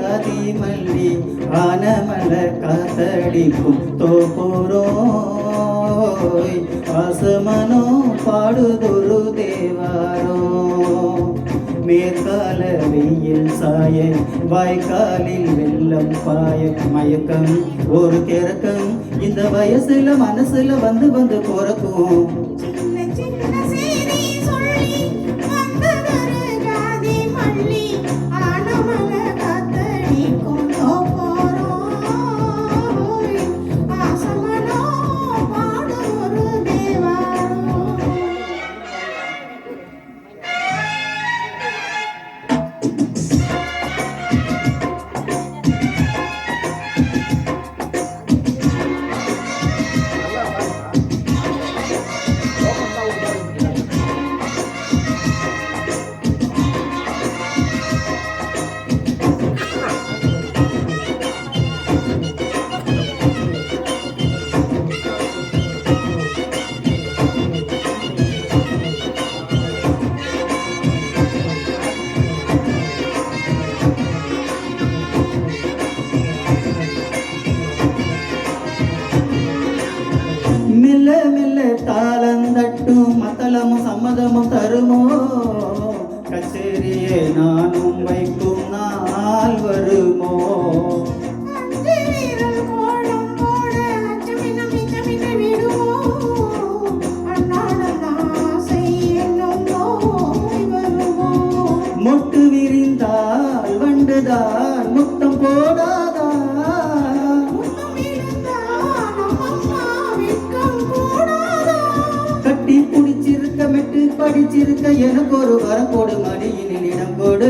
ஜாதி மல்லி ஆனமல காத்தடிக்கும் தோப்புரோய் ஆசமனோ பாடுதொரு தேவாரோ மேற்கால வெயில் சாய வாய்க்காலில் வெள்ளம் பாய மயக்கம் ஒரு கிறக்கம் இந்த வயசுல மனசுல வந்து வந்து போறக்கும் மெல்ல மெல்ல தாளந்தட்டும் மத்தளமும் சம்மதமும் தருமோ கச்சேரியே நானும் வைக்கும் நாள் வருமோ மொட்டு விரிந்தால் வண்டுதான் முத்தம் போடாதா கட்டி புடிச்சிருக்க மெட்டு படிச்சிருக்க எனக்கு ஒரு வரம் போடு மடியினில் இடம் போடு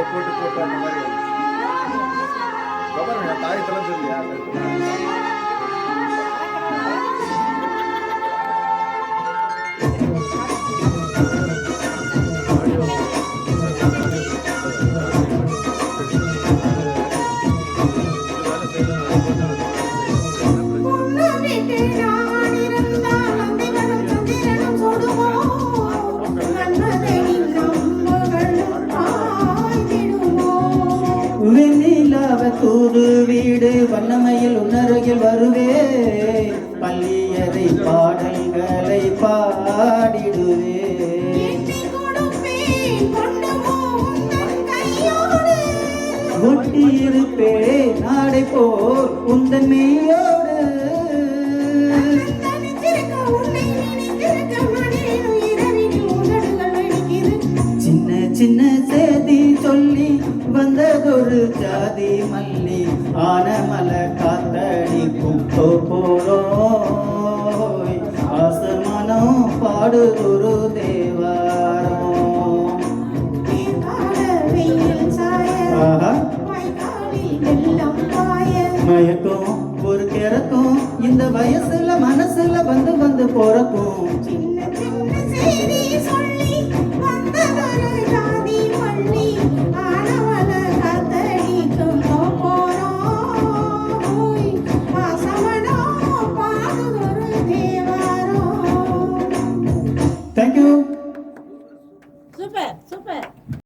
போட்டு அந்த மாதிரி தாயத்தெல்லாம் சொல்லியா வெண்ணிலாவ தூது வீடு வண்ணமையில் உன்னருகில் வருவே பள்ளியறை பாடல்களை பாடிடுவே ஒட்டியிருப்பே நாடை போல் உந்தன் மெய்யோடு சின்ன சின்ன செய்தி சொல்லி வந்ததொரு ஜாதி மல்லி ஆனமல காத்தடிக்கும் தோப்போரோய் ஆசமனம் பாடுதொரு தேவாரோ மயக்கம் ஒரு கிறக்கம் இந்த வயசுல மனசுல வந்து வந்து போறக்கும்